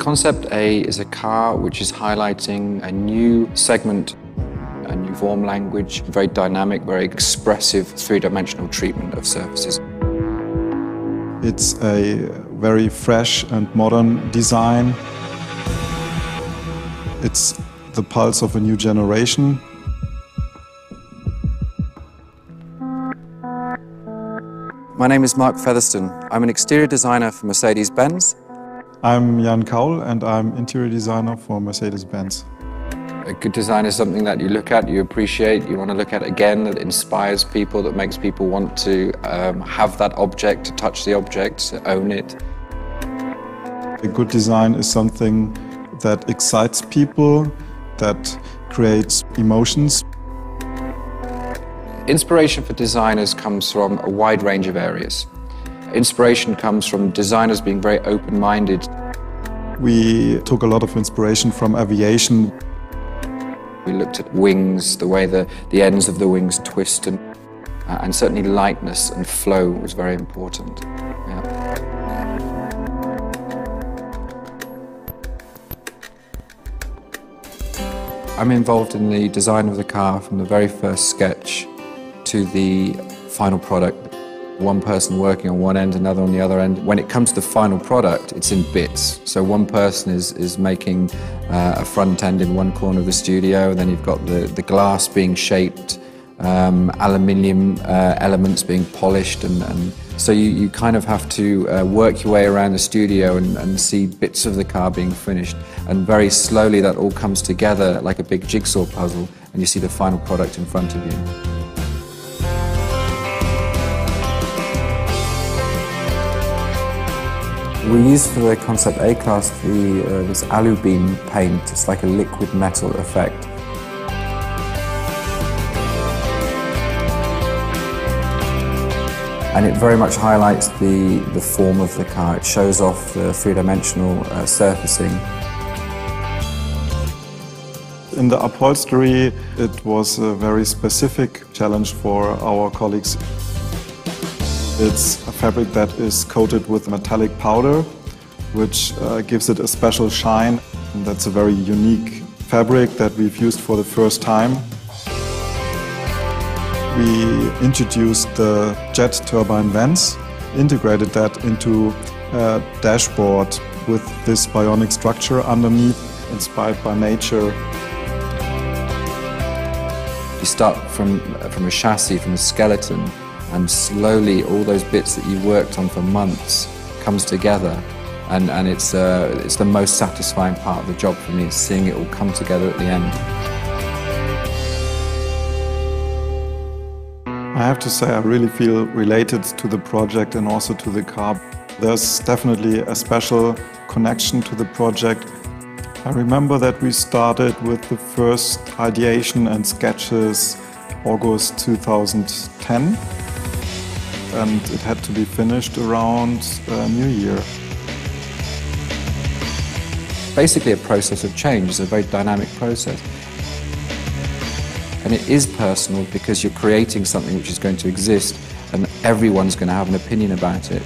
Concept A is a car which is highlighting a new segment, a new form language, very dynamic, very expressive three-dimensional treatment of surfaces. It's a very fresh and modern design. It's the pulse of a new generation. My name is Mark Featherstone. I'm an exterior designer for Mercedes Benz. I'm Jan Kaul and I'm interior designer for Mercedes Benz. A good design is something that you look at, you appreciate, you want to look at again, that inspires people, that makes people want to have that object, to touch the object, to own it. A good design is something that excites people, that creates emotions. Inspiration for designers comes from a wide range of areas. Inspiration comes from designers being very open-minded. We took a lot of inspiration from aviation. We looked at wings, the way the ends of the wings twist, and certainly lightness and flow was very important. Yeah. I'm involved in the design of the car from the very first sketch to the final product. One person working on one end, another on the other end. When it comes to the final product, it's in bits. So one person is making a front end in one corner of the studio, and then you've got the glass being shaped, aluminium elements being polished, and so you kind of have to work your way around the studio and see bits of the car being finished. And very slowly that all comes together like a big jigsaw puzzle, and you see the final product in front of you. We used for the Concept A class this alu beam paint. It's like a liquid metal effect. And it very much highlights the form of the car. It shows off the three-dimensional surfacing. In the upholstery, it was a very specific challenge for our colleagues. It's a fabric that is coated with metallic powder, which gives it a special shine. And that's a very unique fabric that we've used for the first time. We introduced the jet turbine vents, integrated that into a dashboard with this bionic structure underneath, inspired by nature. You start from a chassis, from a skeleton, and slowly all those bits that you worked on for months comes together, and it's the most satisfying part of the job for me, is seeing it all come together at the end. I have to say I really feel related to the project and also to the car. There's definitely a special connection to the project. I remember that we started with the first ideation and sketches August 2010. And it had to be finished around New Year. Basically a process of change. It's a very dynamic process. And it is personal because you're creating something which is going to exist and everyone's going to have an opinion about it.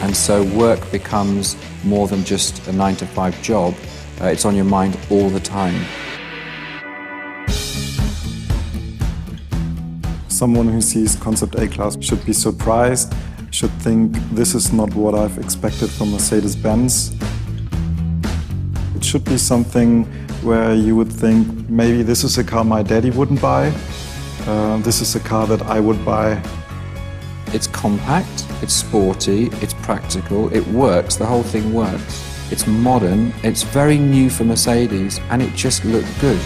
And so work becomes more than just a 9-to-5 job. It's on your mind all the time. Someone who sees Concept A class should be surprised, should think this is not what I've expected from Mercedes Benz. It should be something where you would think, maybe this is a car my daddy wouldn't buy, this is a car that I would buy. It's compact, it's sporty, it's practical, it works, the whole thing works. It's modern, it's very new for Mercedes, and it just looked good.